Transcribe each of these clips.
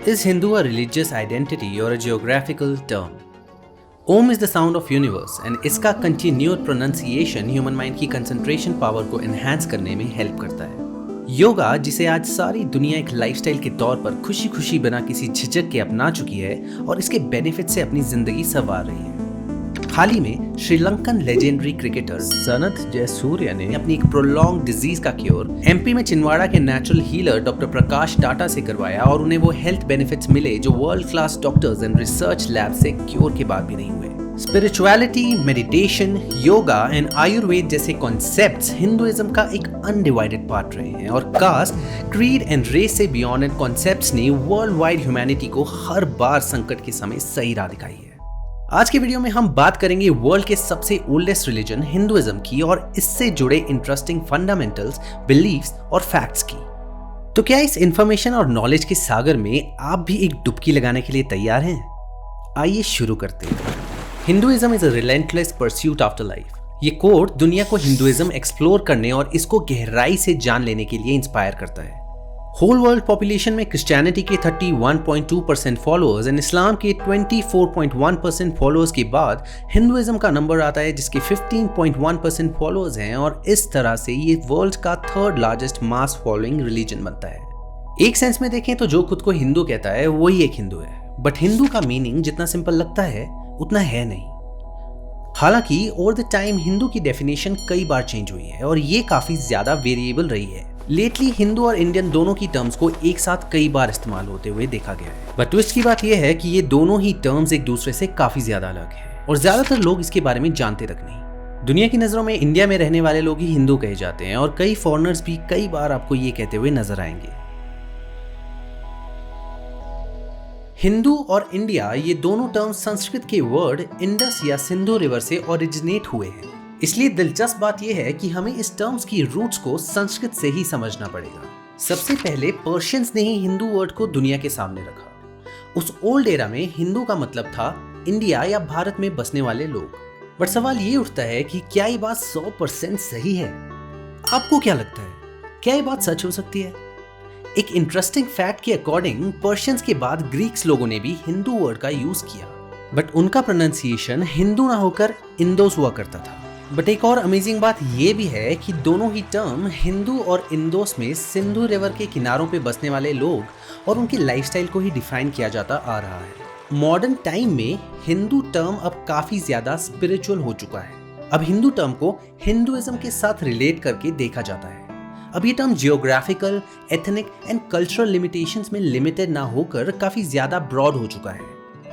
Is Hindu a religious identity or a geographical term? Om is the sound of universe and इसका continued pronunciation human mind की concentration power को enhance करने में help करता है। योगा, जिसे आज सारी दुनिया एक लाइफस्टाइल के तौर पर खुशी खुशी बिना किसी झिझक के अपना चुकी है और इसके बेनिफिट से अपनी जिंदगी संवार रही है। हाल ही में श्रीलंकन लेजेंडरी क्रिकेटर सनथ जयसूर्या ने अपनी एक प्रोलॉन्ग डिजीज का क्योर एमपी में छिंदवाड़ा के नेचुरल हीलर डॉक्टर प्रकाश टाटा से करवाया और उन्हें वो हेल्थ बेनिफिट्स मिले जो world class doctors and research lab से क्योर के बाद भी नहीं हुए। Spirituality, meditation, yoga and Ayurveda जैसे कॉन्सेप्ट्स हिंदुइज्म का एक अनडिवाइडेड पार्ट रहे हैं और कास्ट, क्रीड एंड रेस से बियॉन्ड इन कॉन्सेप्ट्स ने वर्ल्ड वाइड ह्यूमैनिटी को हर बार संकट के समय सही राह दिखाई है। आज के वीडियो में हम बात करेंगे वर्ल्ड के सबसे ओल्डेस्ट रिलीजन हिंदुइज्म की और इससे जुड़े इंटरेस्टिंग फंडामेंटल्स, बिलीफ्स और फैक्ट्स की। तो क्या इस इंफॉर्मेशन और नॉलेज के सागर में आप भी एक डुबकी लगाने के लिए तैयार हैं? आइए शुरू करते हैं। Hinduism is a relentless pursuit after life. ये कोट दुनिया को हिंदुइज्म एक्सप्लोर करने और इसको गहराई से जान लेने के लिए इंस्पायर करता है। होल वर्ल्ड पॉपुलेशन में क्रिश्चियनिटी के 31.2% फॉलोअर्स एंड इस्लाम के 24.1% फॉलोअर्स के बाद हिंदुइज्म का नंबर आता है जिसके 15.1% फॉलोअर्स हैं और इस तरह से ये वर्ल्ड का थर्ड लार्जेस्ट मास फॉलोइंग रिलीजन बनता है। एक सेंस में देखें तो जो खुद को हिंदू कहता है वही एक हिंदू है, बट हिंदू का मीनिंग जितना सिंपल लगता है उतना है नहीं। हालांकि ओवर द टाइम हिंदू की डेफिनेशन कई बार चेंज हुई है और ये काफी ज्यादा वेरिएबल रही है। लेटली हिंदू और इंडियन दोनों की टर्म्स को एक साथ कई बार इस्तेमाल होते हुए देखा गया है, बट ट्विस्ट की बात यह है कि ये दोनों ही टर्म्स एक दूसरे से काफी ज्यादा अलग हैं और ज्यादातर लोग इसके बारे में जानते तक नहीं। दुनिया की नजरों में इंडिया में रहने वाले लोग ही हिंदू कहे जाते हैं और कई फॉरेनर्स भी कई बार आपको ये कहते हुए नजर आएंगे। हिंदू और इंडिया, ये दोनों टर्म्स संस्कृत के वर्ड इंडस या सिंधु रिवर से ओरिजिनेट हुए हैं। इसलिए दिलचस्प बात यह है कि हमें इस टर्म्स की रूट्स को संस्कृत से ही समझना पड़ेगा। सबसे पहले पर्शियंस ने ही हिंदू वर्ड को दुनिया के सामने रखा। उस ओल्ड एरा में हिंदू का मतलब था इंडिया या भारत में बसने वाले लोग। बट सवाल ये उठता है कि क्या ये बात 100% सही है? आपको क्या लगता है, क्या ये बात सच हो सकती है? एक इंटरेस्टिंग फैक्ट के अकॉर्डिंग पर्शियंस के बाद ग्रीक्स लोगों ने भी हिंदू वर्ड का यूज किया, बट उनका प्रोनाउंसिएशन हिंदू ना होकर इंदोस हुआ करता था। बट एक और अमेजिंग बात यह भी है कि दोनों ही टर्म हिंदू और इंदोस में सिंधु रिवर के किनारों पे बसने वाले लोग और उनकी लाइफस्टाइल को ही डिफाइन किया जाता आ रहा है। मॉडर्न टाइम में हिंदू टर्म अब काफी ज्यादा स्पिरिचुअल हो चुका है। अब हिंदू टर्म को हिंदुइज्म के साथ रिलेट करके देखा जाता है। अब ये term geographical, ethnic and cultural limitations में लिमिटेड ना होकर काफी ज्यादा ब्रॉड हो चुका है।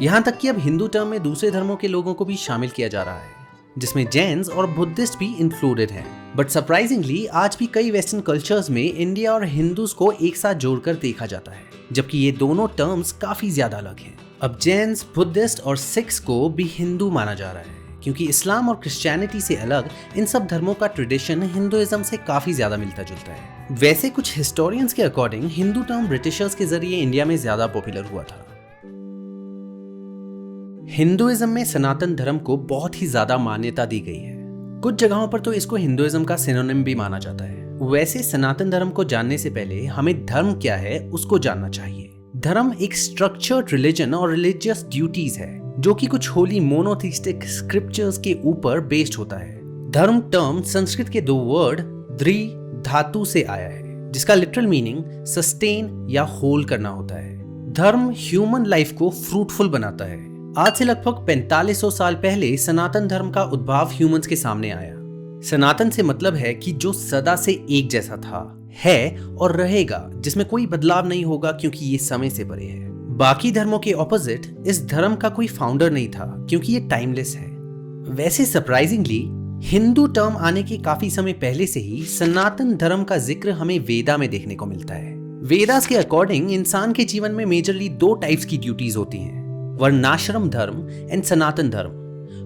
यहाँ तक कि अब हिंदू टर्म में दूसरे धर्मों के लोगों को भी शामिल किया जा रहा है, जिसमें जैन्स और बुद्धिस्ट भी इंक्लूडेड हैं। बट सरप्राइजिंगली आज भी कई वेस्टर्न कल्चर्स में इंडिया और हिंदूज को एक साथ जोड़कर देखा जाता है, जबकि ये दोनों टर्म्स काफी ज्यादा अलग हैं। अब जैन्स, बुद्धिस्ट और सिख्स को भी हिंदू माना जा रहा है क्योंकि इस्लाम और क्रिश्चियनिटी से अलग इन सब धर्मों का ट्रेडिशन हिंदुइज्म से काफी ज्यादा मिलता जुलता है। वैसे कुछ हिस्टोरियंस के अकॉर्डिंग हिंदू टर्म ब्रिटिशर्स के जरिए इंडिया में ज्यादा पॉपुलर हुआ था। हिंदुइज्म में सनातन धर्म को बहुत ही ज्यादा मान्यता दी गई है। कुछ जगहों पर तो इसको हिंदुइज्म का सिनोनिम भी माना जाता है। वैसे सनातन धर्म को जानने से पहले हमें धर्म क्या है उसको जानना चाहिए। धर्म एक स्ट्रक्चर्ड रिलीजन और रिलीजियस ड्यूटीज है जो कि कुछ होली मोनोथीस्टिक स्क्रिप्चर्स के ऊपर बेस्ड होता है। धर्म टर्म संस्कृत के दो वर्ड द्रि धातु से आया है जिसका लिटरल मीनिंग सस्टेन या होल्ड करना होता है। धर्म ह्यूमन लाइफ को फ्रूटफुल बनाता है। आज से लगभग 4500 साल पहले सनातन धर्म का उद्भव ह्यूमंस के सामने आया। सनातन से मतलब है कि जो सदा से एक जैसा था, है और रहेगा, जिसमें कोई बदलाव नहीं होगा क्योंकि ये समय से परे है। बाकी धर्मों के ऑपोजिट इस धर्म का कोई फाउंडर नहीं था क्योंकि ये टाइमलेस है। वैसे सरप्राइजिंगली हिंदू टर्म आने के काफी समय पहले से ही सनातन धर्म का जिक्र हमें वेदा में देखने को मिलता है। वेदास के अकॉर्डिंग इंसान के जीवन में मेजरली दो टाइप्स की ड्यूटीज होती हैं, वर्णाश्रम धर्म एंड सनातन धर्म।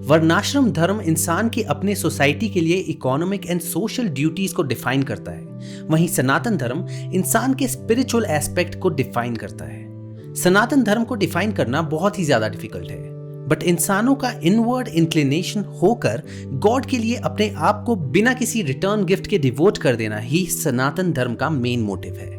वर्णाश्रम धर्म इंसान के अपने सोसाइटी के लिए इकोनॉमिक एंड सोशल ड्यूटीज को डिफाइन करता है, वहीं सनातन धर्म इंसान के स्पिरिचुअल एस्पेक्ट को डिफाइन करता है। सनातन धर्म को डिफाइन करना बहुत ही ज्यादा डिफिकल्ट है, बट इंसानों का इनवर्ड इंक्लिनेशन होकर गॉड के लिए अपने आप को बिना किसी रिटर्न गिफ्ट के डिवोट कर देना ही सनातन धर्म का मेन मोटिव है।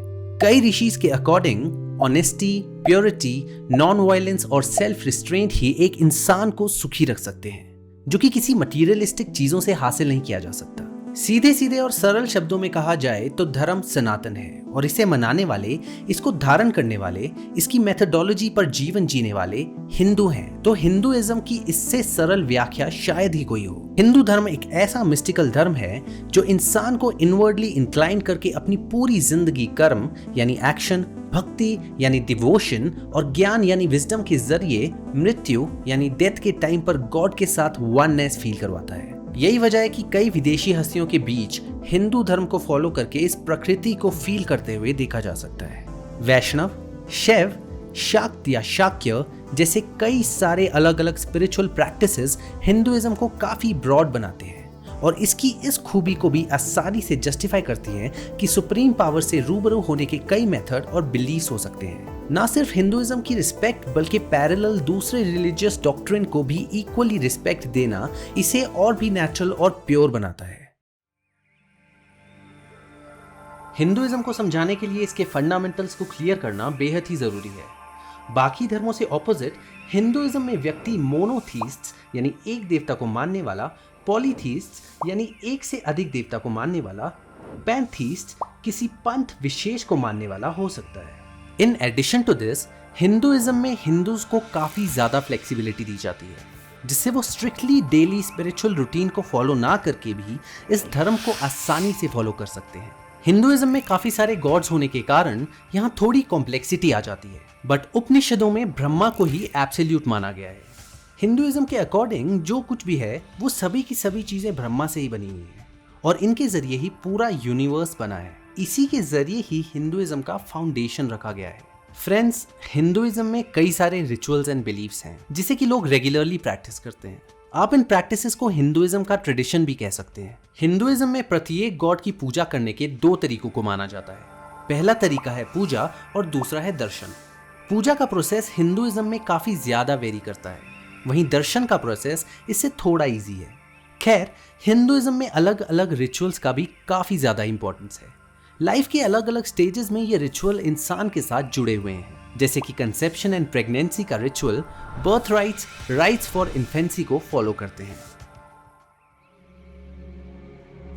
कई ऋषिज के according honesty, purity, non violence और सेल्फ रिस्ट्रेंट ही एक इंसान को सुखी रख सकते हैं, जो कि किसी मटीरियलिस्टिक चीजों से हासिल नहीं किया जा सकता। सीधे सीधे और सरल शब्दों में कहा जाए तो धर्म सनातन है और इसे मनाने वाले, इसको धारण करने वाले, इसकी मेथोडोलॉजी पर जीवन जीने वाले हिंदू हैं। तो हिंदुइज्म की इससे सरल व्याख्या शायद ही कोई हो। हिंदू धर्म एक ऐसा मिस्टिकल धर्म है जो इंसान को इनवर्डली इंक्लाइन करके अपनी पूरी जिंदगी कर्म यानी एक्शन, भक्ति यानी डिवोशन और ज्ञान यानी विजडम के जरिए मृत्यु यानी डेथ के टाइम पर गॉड के साथ वननेस फील करवाता है। यही वजह है कि कई विदेशी हस्तियों के बीच हिंदू धर्म को फॉलो करके इस प्रकृति को फील करते हुए देखा जा सकता है। वैष्णव, शैव, शाक्त या शाक्य जैसे कई सारे अलग अलग स्पिरिचुअल प्रैक्टिसेस हिंदुइज्म को काफी ब्रॉड बनाते हैं और इसकी इस खूबी को भी आसानी से जस्टिफाई करती हैं कि सुप्रीम पावर से रूबरू होने के कई मेथड और बिलीफ्स हो सकते हैं। ना सिर्फ हिंदुइज्म की रिस्पेक्ट बल्कि पैरेलल दूसरे रिलीजियस डॉक्ट्रिन को भी इक्वली रिस्पेक्ट देना इसे और भी नेचुरल और प्योर बनाता है। हिंदुइज्म को समझाने के लिए इसके फंडामेंटल्स को क्लियर करना बेहद ही जरूरी है। बाकी धर्मों से ऑपोजिट हिंदुइज्म में व्यक्ति मोनोथीस्ट यानी एक देवता को मानने वाला, पॉलीथीस्ट यानी एक से अधिक देवता को मानने वाला, पैंथीस्ट किसी पंथ विशेष को मानने वाला हो सकता है। In addition to this, Hinduism में हिंदूज को काफी ज्यादा फ्लेक्सिबिलिटी दी जाती है, जिससे वो स्ट्रिक्टली डेली स्पिरिचुअल रूटीन को फॉलो ना करके भी इस धर्म को आसानी से फॉलो कर सकते हैं। हिंदुइज्म में काफी सारे गॉड्स होने के कारण यहाँ थोड़ी कॉम्प्लेक्सिटी आ जाती है, बट उपनिषदों में ब्रह्मा को ही एब्सोल्यूट माना गया है। हिंदुइज्म के अकॉर्डिंग जो कुछ भी है वो सभी की सभी चीजें ब्रह्मा से ही बनी हुई हैं और इनके जरिए ही पूरा यूनिवर्स बना है। इसी के जरिए ही हिंदुइज्म का फाउंडेशन रखा गया है। फ्रेंड्स, हिंदुइज्म में कई सारे रिचुअल्स एंड बिलीव्स हैं जिसे कि लोग रेगुलरली प्रैक्टिस करते हैं। आप इन प्रैक्टिसेस को हिंदुइज्म का ट्रेडिशन भी कह सकते हैं। हिंदुइज्म में प्रत्येक गॉड की पूजा करने के दो तरीकों को माना जाता है। पहला तरीका है पूजा और दूसरा है दर्शन। पूजा का प्रोसेस हिंदुइज्म में काफी ज्यादा वेरी करता है, वहीं दर्शन का प्रोसेस इससे थोड़ा इजी है। खैर, हिंदुइज्म में अलग अलग रिचुअल्स का भी काफी ज्यादा इंपॉर्टेंस है। लाइफ के अलग अलग स्टेजेस में ये रिचुअल इंसान के साथ जुड़े हुए हैं, जैसे कि कंसेप्शन एंड प्रेगनेंसी का ritual birth rights, rights for infancy को फॉलो करते हैं।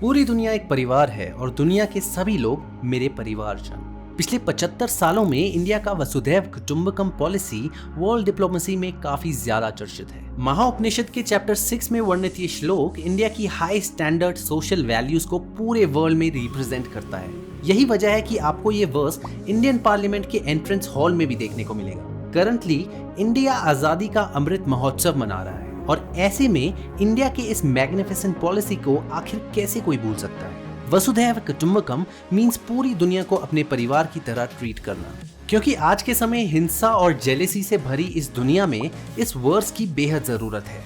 पूरी दुनिया एक परिवार है और दुनिया के सभी लोग मेरे परिवारजन। पिछले 75 सालों में इंडिया का वसुधैव कुटुंबकम पॉलिसी वर्ल्ड डिप्लोमेसी में काफी ज्यादा चर्चित है। महाउपनिषद के चैप्टर 6 में वर्णित ये श्लोक इंडिया की हाई स्टैंडर्ड सोशल वैल्यूज को पूरे वर्ल्ड में रिप्रेजेंट करता है। यही वजह है कि आपको ये वर्स इंडियन पार्लियामेंट के एंट्रेंस हॉल में भी देखने को मिलेगा। करंटली इंडिया आजादी का अमृत महोत्सव मना रहा है और ऐसे में इंडिया के इस मैग्निफिसेंट पॉलिसी को आखिर कैसे कोई भूल सकता है। वसुधैव कुटुंबकम मीन्स पूरी दुनिया को अपने परिवार की तरह ट्रीट करना, क्योंकि आज के समय हिंसा और जेलेसी से भरी इस दुनिया में इस वर्ड्स की बेहद जरूरत है।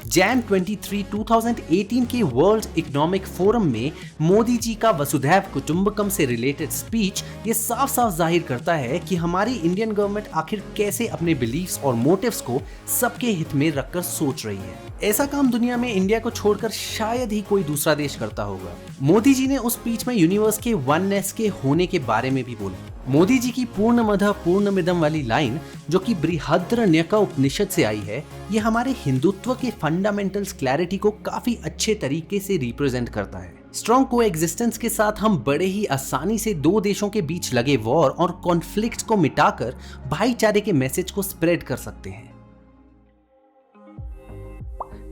जैन 23, 2018 के वर्ल्ड इकोनॉमिक फोरम में मोदी जी का वसुधैव कुटुंबकम से रिलेटेड स्पीच ये साफ साफ जाहिर करता है कि हमारी इंडियन गवर्नमेंट आखिर कैसे अपने बिलीफ्स और मोटिव्स को सबके हित में रखकर सोच रही है। ऐसा काम दुनिया में इंडिया को छोड़कर शायद ही कोई दूसरा देश करता होगा। मोदी जी ने उस स्पीच में यूनिवर्स के वननेस के होने के बारे में भी बोला। मोदी जी की पूर्णमदः पूर्णमिदं वाली लाइन, जो कि बृहद्रण्यका उपनिषद से आई है, ये हमारे हिंदुत्व के फंडामेंटल्स क्लैरिटी को काफी अच्छे तरीके से रिप्रेजेंट करता है। स्ट्रॉन्ग कोएग्जिस्टेंस के साथ हम बड़े ही आसानी से दो देशों के बीच लगे वॉर और कॉन्फ्लिक्ट्स को मिटाकर भाईचारे के मैसेज को स्प्रेड कर सकते हैं।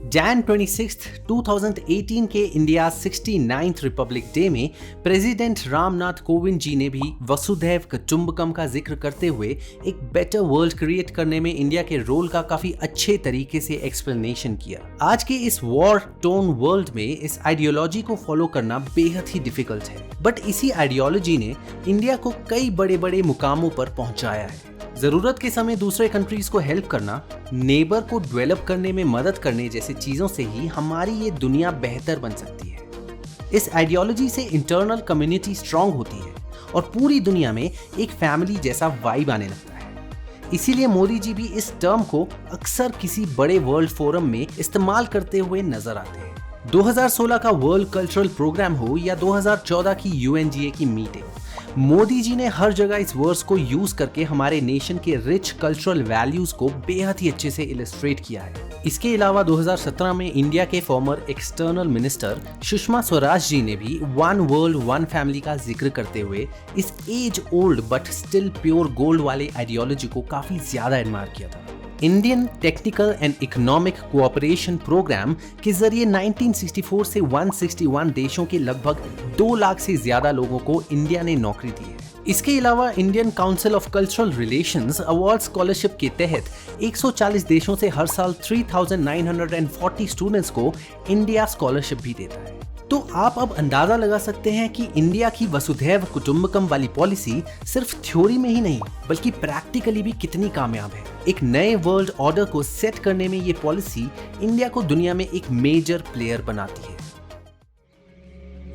जैन 26, 2018 के इंडिया 69th रिपब्लिक डे में प्रेसिडेंट रामनाथ कोविंद जी ने भी वसुधैव कुटुंबकम का जिक्र करते हुए एक बेटर वर्ल्ड क्रिएट करने में इंडिया के रोल का काफी अच्छे तरीके से एक्सप्लेनेशन किया। आज के इस वॉर टोन वर्ल्ड में इस आइडियोलॉजी को फॉलो करना बेहद ही डिफिकल्ट है, बट इसी आइडियोलॉजी ने इंडिया को कई बड़े बड़े मुकामों पर पहुंचाया है। जरूरत के समय दूसरे कंट्रीज को हेल्प करना, नेबर को डेवलप करने में मदद करने जैसी चीजों से ही हमारी ये दुनिया बेहतर बन सकती है। इस आइडियोलॉजी से इंटरनल कम्युनिटी स्ट्रांग होती है और पूरी दुनिया में एक फैमिली जैसा वाइब आने लगता है। इसीलिए मोदी जी भी इस टर्म को अक्सर किसी बड़े वर्ल्ड फोरम में इस्तेमाल करते हुए नजर आते हैं। 2016 का वर्ल्ड कल्चरल प्रोग्राम हो या 2014 की UNGA की मीटिंग, मोदी जी ने हर जगह इस वर्ड्स को यूज करके हमारे नेशन के रिच कल्चरल वैल्यूज को बेहद ही अच्छे से इलस्ट्रेट किया है। इसके अलावा 2017 में इंडिया के former external minister Sushma Swaraj ji ने भी वन वर्ल्ड वन फैमिली का जिक्र करते हुए इस age old but still pure gold वाले आइडियोलॉजी को काफी ज्यादा एडमायर किया था। Indian technical and economic cooperation programme के जरिए 1964 से 161 देशों के लगभग 2 लाख से ज्यादा लोगों को इंडिया ने नौकरी दी है। इसके अलावा Indian council of cultural relations award scholarship के तहत 140 देशों से हर साल 3,940 स्टूडेंट्स को इंडिया स्कॉलरशिप भी देता है। तो आप अब अंदाजा लगा सकते हैं कि इंडिया की वसुधैव कुटुंबकम वाली पॉलिसी सिर्फ थ्योरी में ही नहीं बल्कि प्रैक्टिकली भी कितनी कामयाब है। एक नए वर्ल्ड ऑर्डर को सेट करने में ये पॉलिसी इंडिया को दुनिया में एक मेजर प्लेयर बनाती है।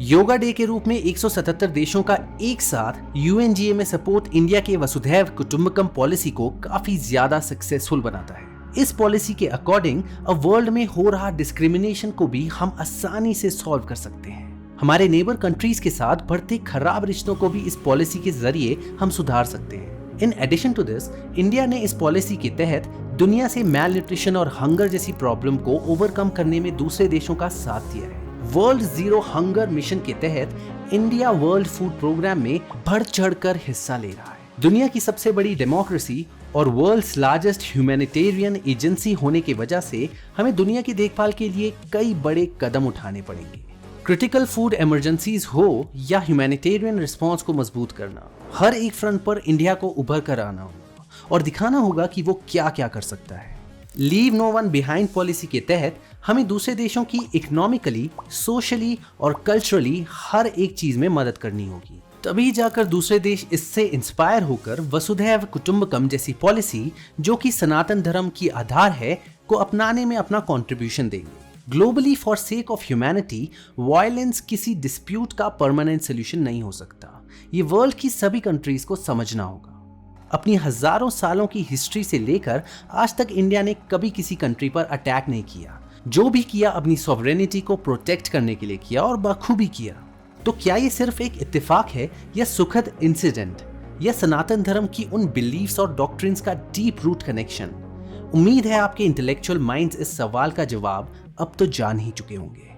योगा डे के रूप में 177 देशों का एक साथ यूएनजीए में सपोर्ट इंडिया के वसुधैव कुटुंबकम पॉलिसी को काफी ज्यादा सक्सेसफुल बनाता है। इस पॉलिसी के अकॉर्डिंग अब वर्ल्ड में हो रहा डिस्क्रिमिनेशन को भी हम आसानी से सॉल्व कर सकते हैं। हमारे नेबर कंट्रीज के साथ बढ़ते खराब रिश्तों को भी इस पॉलिसी के जरिए हम सुधार सकते हैं। In addition to this, India ने इस पॉलिसी के तहत दुनिया से मैल न्यूट्रिशन और हंगर जैसी प्रॉब्लम को ओवरकम करने में दूसरे देशों का साथ दिया है। वर्ल्ड जीरो हंगर मिशन के तहत इंडिया वर्ल्ड फूड प्रोग्राम में बढ़ चढ़कर हिस्सा ले रहा है। दुनिया की सबसे बड़ी डेमोक्रेसी और वर्ल्ड्स लार्जेस्ट ह्यूमैनिटेरियन एजेंसी होने की वजह से हमें दुनिया की देखभाल के लिए कई बड़े कदम उठाने पड़ेंगे। क्रिटिकल फूड इमरजेंसीज हो या ह्यूमैनिटेरियन रिस्पांस को मजबूत करना, हर एक फ्रंट पर इंडिया को उभर कर आना होगा और दिखाना होगा कि वो क्या क्या कर सकता है। Leave no one behind policy के तहत हमें दूसरे देशों की इकोनॉमिकली, सोशली और कल्चरली हर एक चीज में मदद करनी होगी। तभी जाकर दूसरे देश इससे इंस्पायर होकर वसुधैव कुटुंबकम जैसी पॉलिसी, जो कि सनातन धर्म की आधार है, को अपनाने में अपना कंट्रीब्यूशन देंगे। Globally for sake of humanity, violence किसी डिस्प्यूट का परमानेंट सोल्यूशन नहीं हो सकता। ये वर्ल्ड की सभी कंट्रीज को समझना होगा। अपनी हजारों सालों की हिस्ट्री से लेकर आज तक इंडिया ने कभी किसी कंट्री पर अटैक नहीं किया। जो भी किया अपनी सॉवरेनिटी को प्रोटेक्ट करने के लिए किया और बखूबी किया। तो क्या ये सिर्फ एक इत्तेफाक है या सुखद इंसिडेंट या सनातन धर्म की उन बिलीफ्स और डॉक्ट्रिन्स का डीप रूट कनेक्शन? उम्मीद है आपके इंटेलेक्चुअल माइंड्स इस सवाल का जवाब अब तो जान ही चुके होंगे।